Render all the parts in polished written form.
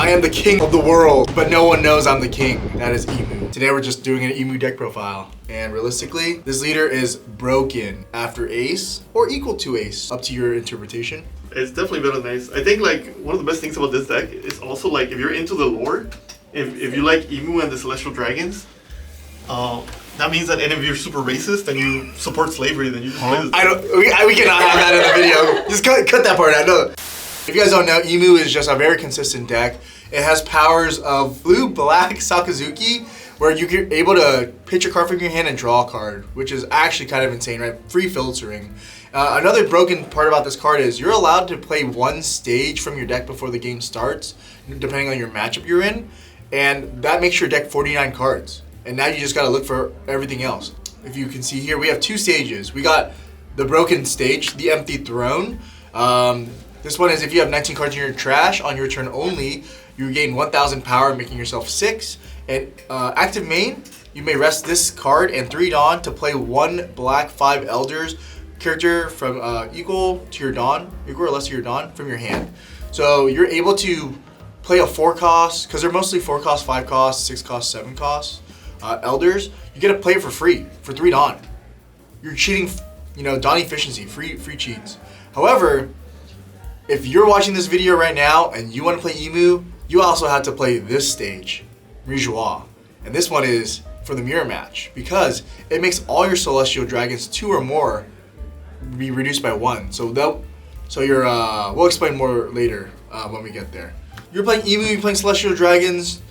I am the king of the world, but no one knows I'm the king. That is Emu. Today we're just doing an Emu deck profile. And realistically, this leader is broken after ace or equal to ace, up to your interpretation. It's definitely better than ace. I think like one of the best things about this deck is also like if you're into the lore, if you like Emu and the Celestial Dragons, that means that and if you're super racist and you support slavery, then you just play this. We cannot have that in the video. Just cut that part out. No. If you guys don't know, Emu is just a very consistent deck. It has powers of blue, black, Sakazuki, where you're able to pitch a card from your hand and draw a card, which is actually kind of insane, right? Free filtering. Another broken part about this card is you're allowed to play one stage from your deck before the game starts, depending on your matchup you're in, and that makes your deck 49 cards. And now you just gotta look for everything else. If you can see here, we have two stages. We got the broken stage, the empty throne. This one is if you have 19 cards in your trash on your turn only, you gain 1,000 power, making yourself 6. And active main, you may rest this card and 3 Dawn to play 1 black 5 Elders character from equal to your Dawn, equal or less to your Dawn from your hand. So you're able to play a 4 cost, because they're mostly 4 cost, 5 cost, 6 cost, 7 cost Elders. You get to play it for free, for 3 Dawn. You're cheating, Dawn efficiency, free cheats. However, if you're watching this video right now and you want to play Emu, you also have to play this stage, Mijois. And this one is for the mirror match because it makes all your Celestial Dragons 2 or more be reduced by 1. So we'll explain more later when we get there. You're playing Emu, you're playing Celestial Dragons.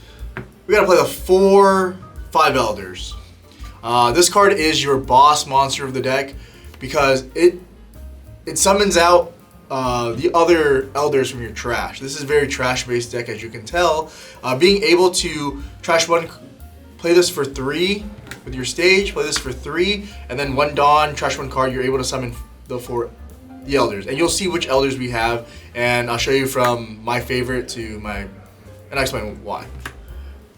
We gotta play the 4 5 Elders. This card is your boss monster of the deck because it summons out the other Elders from your trash. This is a very trash-based deck, as you can tell. Being able to trash 1, play this for 3 with your stage, play this for 3, and then 1 Dawn, trash 1 card, you're able to summon the Elders. And you'll see which Elders we have, and I'll show you from my favorite to and I'll explain why.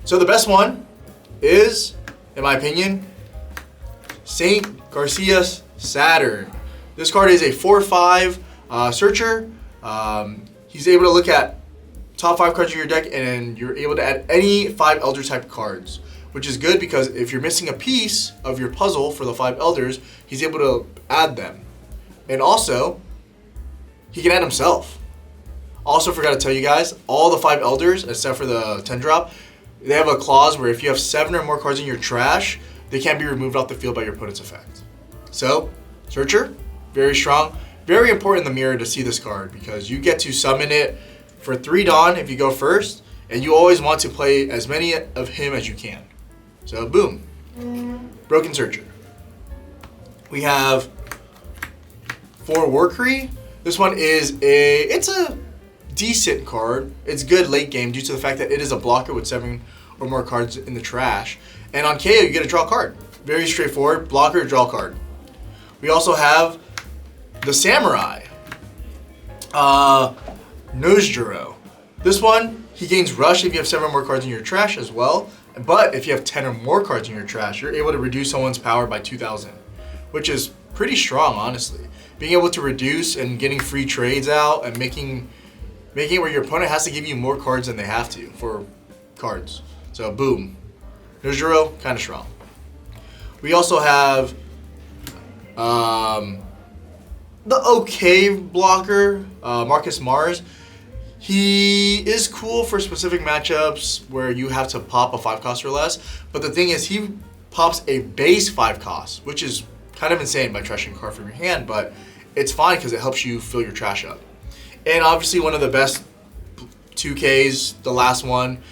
So the best one is, in my opinion, Saint Garcia's Saturn. This card is a 4/5 searcher. He's able to look at top 5 cards of your deck and you're able to add any 5 Elder type cards, which is good because if you're missing a piece of your puzzle for the 5 Elders, he's able to add them. And also, he can add himself. Also forgot to tell you guys, all the 5 Elders, except for the 10 drop, they have a clause where if you have 7 or more cards in your trash, they can't be removed off the field by your opponent's effect. So, Searcher, very strong. Very important in the mirror to see this card because you get to summon it for 3 Dawn if you go first, and you always want to play as many of him as you can. So boom, Broken Searcher. We have 4 Warcree. This one is it's a decent card. It's good late game due to the fact that it is a blocker with 7 or more cards in the trash. And on KO you get to draw a card. Very straightforward, blocker, draw a card. We also have the Samurai, Nojiro. This one, he gains Rush if you have 7 or more cards in your trash as well. But if you have 10 or more cards in your trash, you're able to reduce someone's power by 2,000, which is pretty strong, honestly. Being able to reduce and getting free trades out and making it where your opponent has to give you more cards than they have to for cards. So boom, Nojiro, kind of strong. We also have the okay blocker, Marcus Mars. He is cool for specific matchups where you have to pop a 5 cost or less, but the thing is he pops a base 5 cost, which is kind of insane by trashing a card from your hand, but it's fine because it helps you fill your trash up. And obviously one of the best 2Ks, the last one,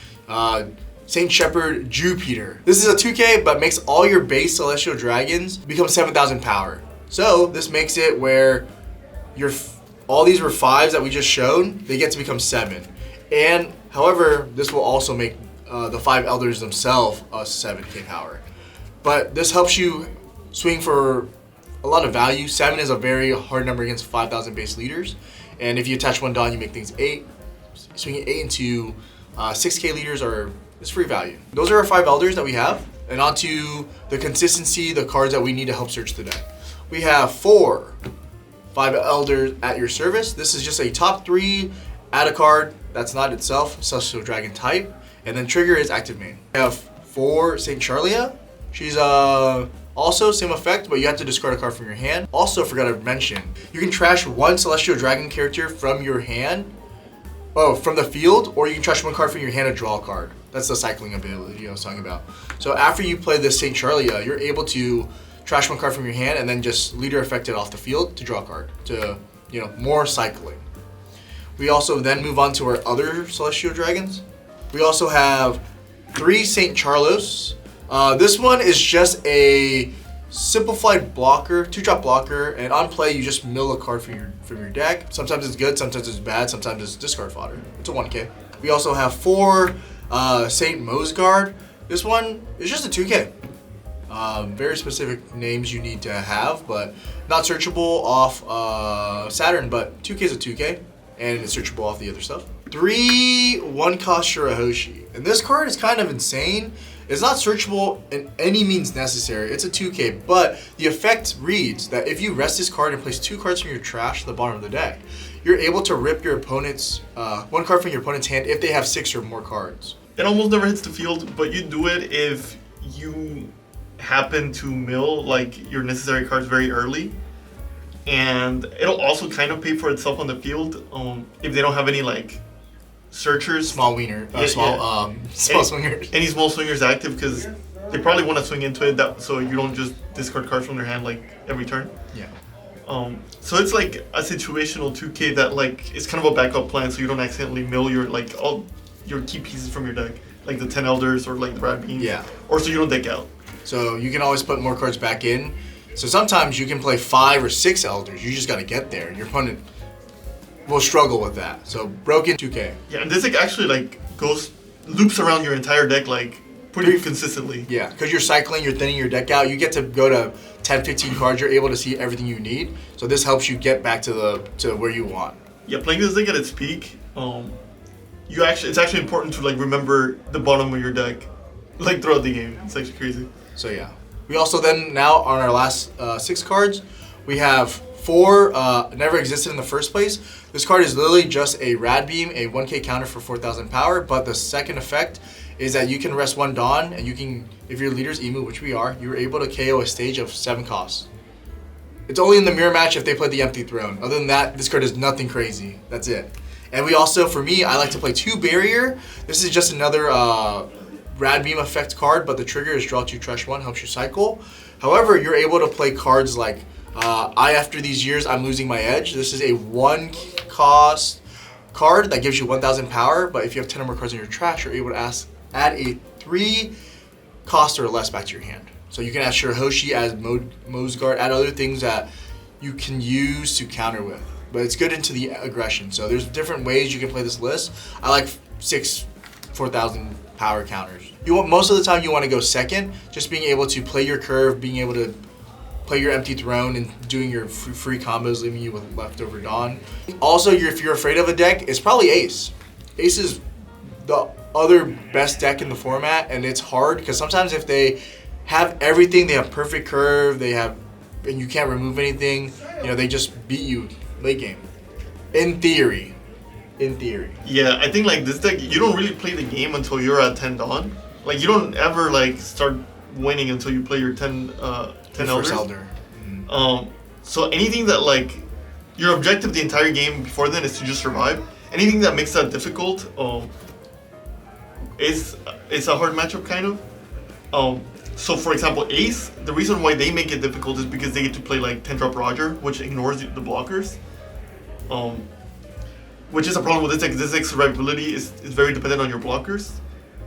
Saint Shepherd Jupiter. This is a 2K, but makes all your base Celestial Dragons become 7,000 power. So this makes it where all these were 5s that we just showed, they get to become 7. And however, this will also make the 5 Elders themselves a 7K power. But this helps you swing for a lot of value. 7 is a very hard number against 5,000 base leaders. And if you attach 1 Dawn, you make things 8. Swinging 8 into 6K leaders is free value. Those are our 5 Elders that we have. And on to the consistency, the cards that we need to help search the deck. We have 4 5 Elders at your service. This is just a top 3, add a card, That's not itself Celestial Dragon type. And then trigger is active main. We have 4 Saint Charlia. She's also same effect, but you have to discard a card from your hand. Also forgot to mention, you can trash 1 Celestial Dragon character from your hand, from the field, or you can trash 1 card from your hand to draw a card. That's the cycling ability I was talking about. So after you play this Saint Charlia, you're able to trash 1 card from your hand and then just leader effect it off the field to draw a card, to, more cycling. We also then move on to our other Celestial Dragons. We also have 3 Saint Charlos. This one is just a simplified blocker, 2-drop blocker, and on play you just mill a card from your deck. Sometimes it's good, sometimes it's bad, sometimes it's discard fodder. It's a 1K. We also have 4 Saint Mosgard. This one is just a 2K. Very specific names you need to have, but not searchable off Saturn, but 2K is a 2K, and it's searchable off the other stuff. 3 1-cost Shirahoshi. And this card is kind of insane. It's not searchable in any means necessary. It's a 2K, but the effect reads that if you rest this card and place 2 cards from your trash to the bottom of the deck, you're able to rip your opponent's 1 card from your opponent's hand if they have 6 or more cards. It almost never hits the field, but you do it if you happen to mill like your necessary cards very early. And it'll also kind of pay for itself on the field if they don't have any like searchers, small swingers, any small swingers active, because they probably want to swing into it so you don't just discard cards from their hand like every turn. Yeah. So it's like a situational 2K that like is kind of a backup plan, so you don't accidentally mill your like all your key pieces from your deck, like the 10 Elders or like the Rat Beams. Yeah. Or so you don't deck out. So you can always put more cards back in. So sometimes you can play 5 or 6 Elders. You just got to get there. Your opponent will struggle with that. So broken 2K. Yeah, and this like actually like loops around your entire deck like pretty consistently. Yeah, because you're cycling, you're thinning your deck out. You get to go to 10, 15 cards. You're able to see everything you need. So this helps you get back to where you want. Yeah, playing this deck at its peak, it's actually important to like remember the bottom of your deck like throughout the game. It's actually crazy. So yeah. We also then now on our last 6 cards, we have 4 never existed in the first place. This card is literally just a Rad Beam, a 1K counter for 4,000 power, but the second effect is that you can rest 1 Dawn, and you can, if your leader's Emu, which we are, you're able to KO a stage of 7 costs. It's only in the mirror match if they play the Empty Throne. Other than that, this card is nothing crazy. That's it. And we also, for me, I like to play 2 Barrier. This is just another Rad Beam effect card, but the trigger is draw 2, trash 1, helps you cycle. However, you're able to play cards like after these years, I'm losing my edge. This is a 1-cost card that gives you 1,000 power, but if you have 10 or more cards in your trash, you're able to add a 3-cost or less back to your hand. So you can add Shirahoshi, add Mosgard, add other things that you can use to counter with. But it's good into the aggression. So there's different ways you can play this list. I like 6 4,000 power counters. Most of the time you want to go second, just being able to play your curve, being able to play your Empty Throne and doing your free combos, leaving you with leftover Dawn. Also, if you're afraid of a deck, it's probably Ace. Ace is the other best deck in the format, and it's hard because sometimes if they have everything, they have perfect curve, and you can't remove anything, they just beat you late game. In theory. Yeah, I think like this deck, you don't really play the game until you're at 10 Dawn. Like you don't ever like start winning until you play your 10 Elders. Elder. So anything that like your objective the entire game before then is to just survive. Anything that makes that difficult is a hard matchup kind of. So for example, Ace, the reason why they make it difficult is because they get to play like 10-drop Roger, which ignores the blockers. Which is a problem with this deck. This deck's survivability is very dependent on your blockers.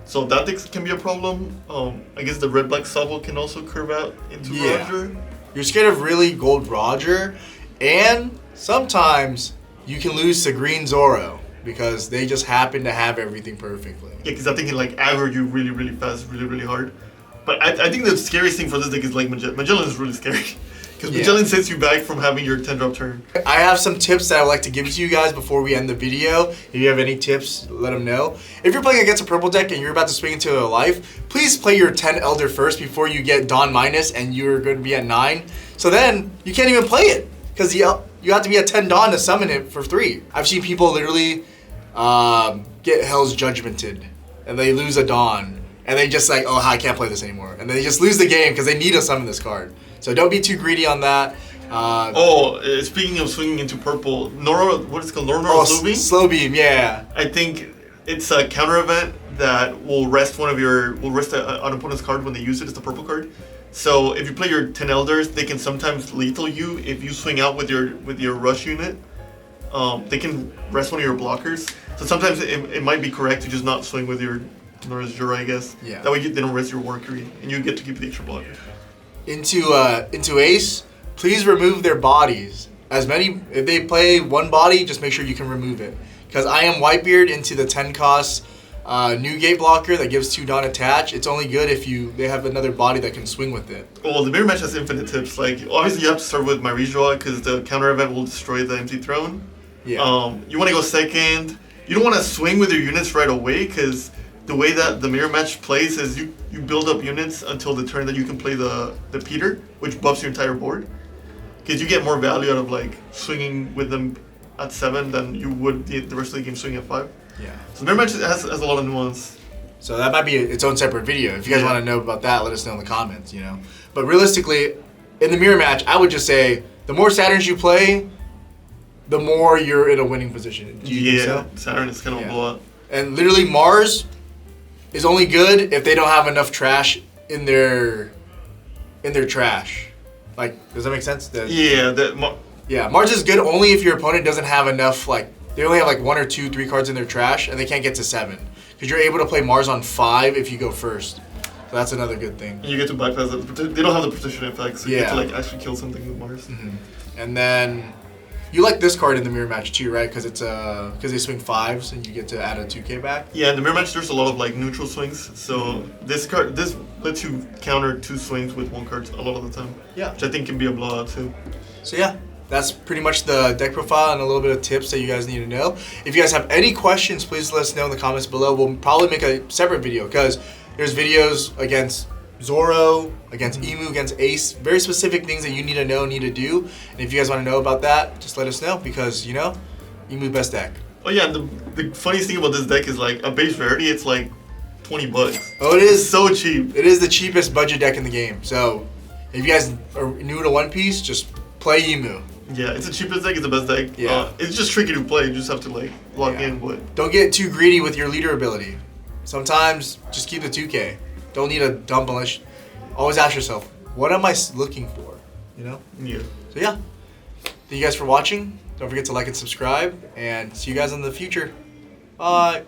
So that deck can be a problem. I guess the red-black Sabo can also curve out into Roger. You're scared of really gold Roger, and sometimes you can lose to green Zoro because they just happen to have everything perfectly. Yeah, because that thing can like aggro you really, really fast, really, really hard. But I think the scariest thing for this deck is like Magellan. Magellan is really scary. Because Magellan sets you back from having your 10-drop turn. I have some tips that I would like to give to you guys before we end the video. If you have any tips, let them know. If you're playing against a purple deck and you're about to swing into a life, please play your 10 Elder first before you get Dawn minus and you're going to be at 9. So then you can't even play it because you have to be at 10 Dawn to summon it for 3. I've seen people literally get Hell's Judgmented, and they lose a Dawn, and they just like, oh, I can't play this anymore, and they just lose the game because they need to summon this card. So don't be too greedy on that. Speaking of swinging into purple, what is it called? Slow Beam? Slow Beam, yeah. I think it's a counter event that will rest an opponent's card when they use it. It's the purple card. So if you play your 10 Elders, they can sometimes lethal you if you swing out with your rush unit. They can rest one of your blockers. So sometimes it might be correct to just not swing with your Nora's Jura, I guess. Yeah. That way they don't rest your Warcry, and you get to keep the extra blocker. Into Ace, please remove their bodies. If they play one body, just make sure you can remove it. Because I am Whitebeard into the 10 cost new gate blocker that gives 2 Dawn attach. It's only good if they have another body that can swing with it. Well, the mirror match has infinite tips. Like, obviously you have to start with my redraw because the counter event will destroy the empty throne. Yeah. You want to go second. You don't want to swing with your units right away because the way that the mirror match plays is you build up units until the turn that you can play the Peter, which buffs your entire board. Because you get more value out of like swinging with them at 7 than you would the rest of the game swinging at 5. Yeah. So mirror match has a lot of nuance. So that might be its own separate video. If you guys want to know about that, let us know in the comments, But realistically, in the mirror match, I would just say the more Saturns you play, the more you're in a winning position. Do you think so? Saturn is kind of a blowout. And literally Mars is only good if they don't have enough trash in their trash. Like, does that make sense? Mars is good only if your opponent doesn't have enough, they only have 1 or 2, 3 cards in their trash, and they can't get to 7. Because you're able to play Mars on 5 if you go first. So that's another good thing. And you get to bypass it. They don't have the precision effects, so you get to actually kill something with Mars. Mm-hmm. And then you like this card in the mirror match too, right? Because they swing 5s and you get to add a 2k back. Yeah, in the mirror match there's a lot of neutral swings. So this lets you counter 2 swings with 1 card a lot of the time. Yeah. Which I think can be a blowout too. So yeah, that's pretty much the deck profile and a little bit of tips that you guys need to know. If you guys have any questions, please let us know in the comments below. We'll probably make a separate video because there's videos against Zoro, against Emu, against Ace, very specific things that you need to know, need to do. And if you guys want to know about that, just let us know because, Emu best deck. Oh yeah, the funniest thing about this deck is a base rarity, it's $20. Oh, it is. It's so cheap. It is the cheapest budget deck in the game. So if you guys are new to One Piece, just play Emu. Yeah, it's the cheapest deck, it's the best deck. Yeah. It's just tricky to play, you just have to log in, but... Don't get too greedy with your leader ability. Sometimes, just keep the 2k. Don't need a dump unless... Always ask yourself, what am I looking for? Yeah. So yeah. Thank you guys for watching. Don't forget to like and subscribe, and see you guys in the future. Bye.